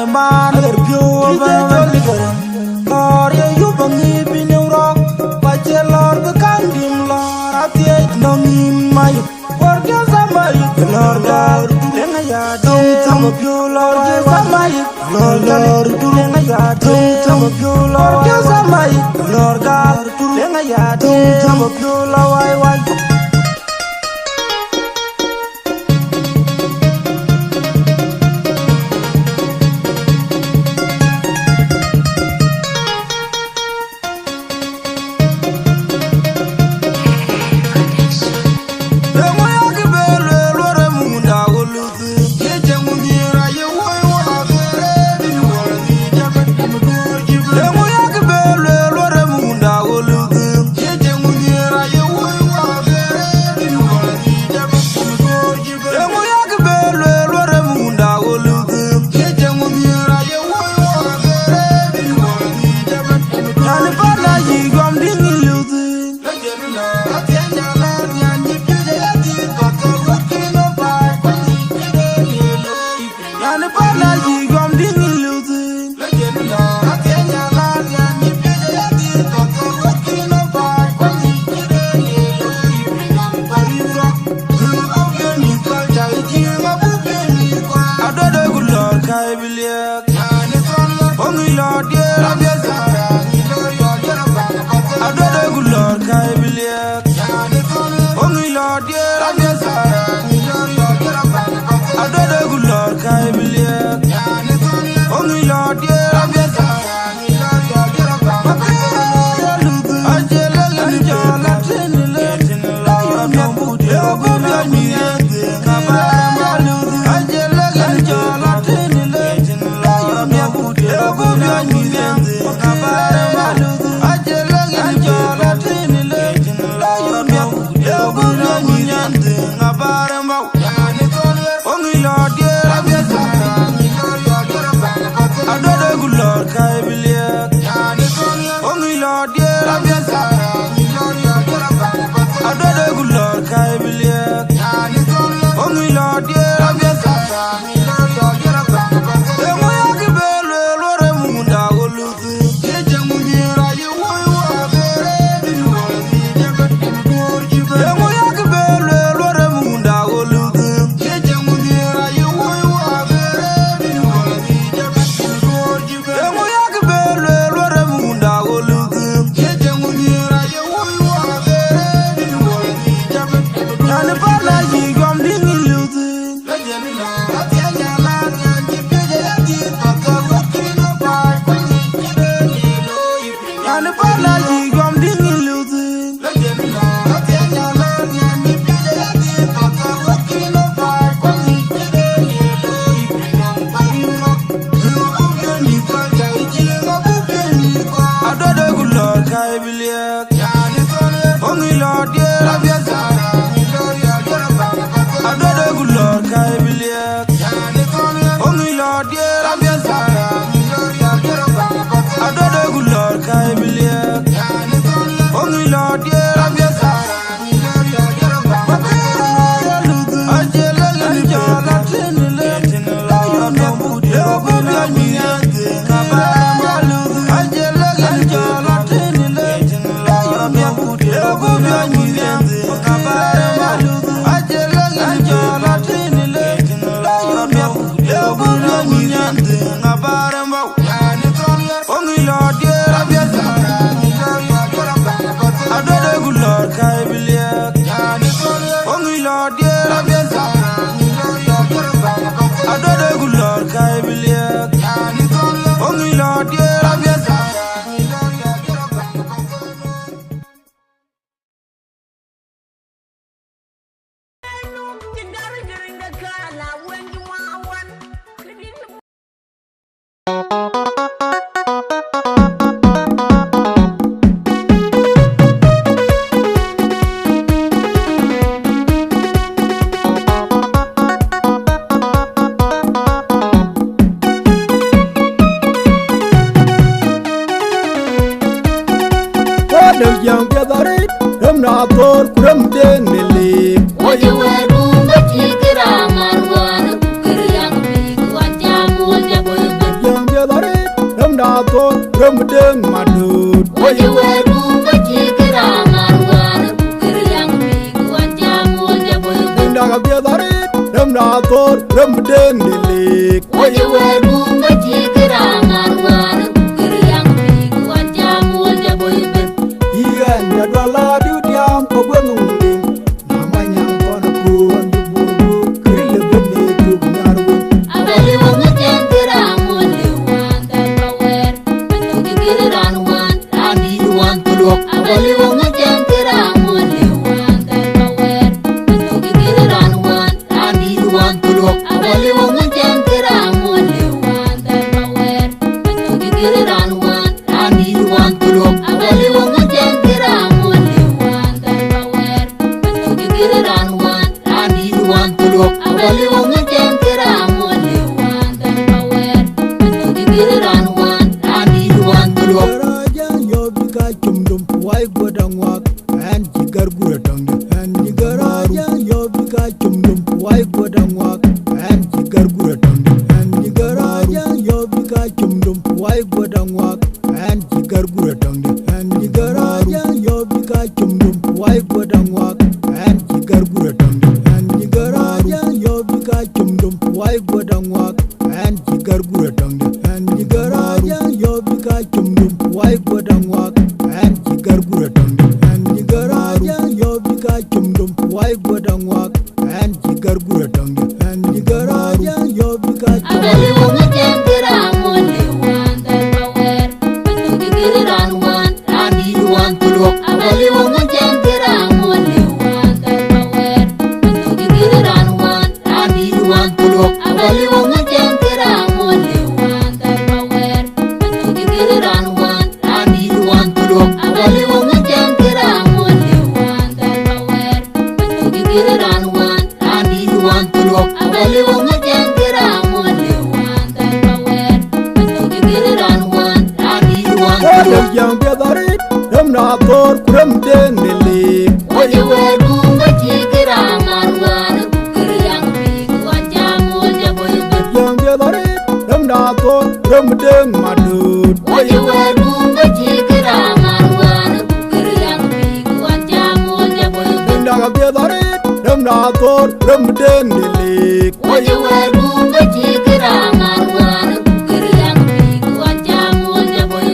man erpio ban or you bangi binuro bachelor the kandim lor atie nongi mai or ke samai lor gar lenga ya dum pio lor ke samai lor lenga ya dum pio lor ke samai lor gar lenga ya dum pio lor wai rum deng madut. Oye weru bajikira marwan kiryang mi kuanjam oye boy. Daga biadarit rum na tor rum deng dilik. Oye weru bajikira marwan kiryang mi kuanjam oye boy. Iyan ya dwala diudiam pagwengung. Namanya kona kuan diburu kirle bende tuk nyarwe. Abali wonga jentira mole wan dar power. Bentuki kiriran wan rani wan tulok. Abali wonga jentira mole wan dar power. Bentuki kiriran wan rani wan tulok. Abali wonga jentira mole wan dar power. Bentuki kiriran wan rani wan tulok. Abali wonga jentira mole wan dar power. Bentuki kiriran wan rani wan tulok. Abali wonga jentira mole wan dar power. Bentuki kiriran wan rani wan tulok. Raja yobika chumdum wai godang wak an jigar guratang an jigar raja yobika chumdum wai godang wak an jigar guratang an jigar raja yobika chumdum wai godang wak an jigar guratang an jigar raja yobika chumdum wai godang wak an jigar guratang an jigar raja yobika chumdum wai godang wak an jigar guratang an jigar raja yobika chumdum wai godang wak an jigar guratang an jigar raja yobika chumdum wai godang wak an jigar guratang an jigar raja yobika Abali wonga jentira mole wan dar power. Bentuki kiriran wan rani wan tulok. Abali wonga jentira mole wan dar power. Bentuki kiriran wan rani wan tulok. Abali wonga jentira mole wan dar power. Bentuki kiriran wan rani wan tulok. Abali wonga jentira mole wan dar power. Bentuki kiriran wan rani wan tulok. Abali wonga jentira mole wan dar power. Bentuki kiriran wan rani wan tulok. yang biadarit ram na tor kuram deng dilik. Oye weru bajikira marwan kiryang mi kuanjam oye boy. Yang biadarit ram na tor ram deng madut. Oye weru bajikira marwan kiryang mi kuanjam oye boy. Daga biadarit ram na tor ram deng dilik. Oye weru bajikira marwan kiryang mi kuanjam oye boy.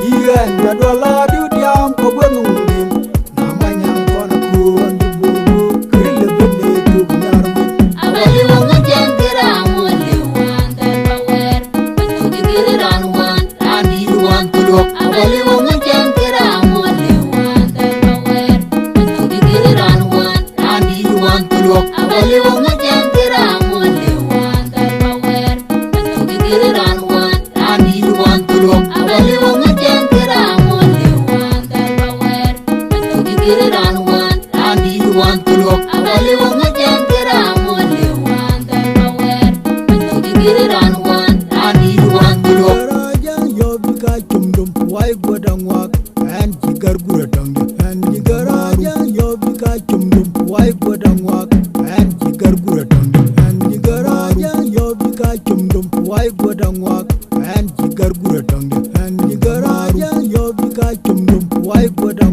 Iyan ya dwala diudiam pagwengung. Namanya kona kuan diburu kirle bende tuk nyarwe. Abali wonga jentira mole wan dar power. Bentuki kiriran wan rani wan tulok. Abali wonga jentira mole wan dar power. Bentuki kiriran wan rani wan tulok. Abali wonga jentira mole wan dar power. Bentuki kiriran wan rani wan tulok. Abali wonga jentira mole wan dar power. Bentuki kiriran wan rani wan tulok. Abali wonga jentira mole wan dar power. Bentuki kiriran wan rani wan tulok. Raja yobika chumdum wai godang wak an jigar guratang an jigar raja yobika chumdum wai godang wak an jigar guratang an jigar raja yobika chumdum wai godang wak an jigar guratang an jigar raja yobika chumdum wai godang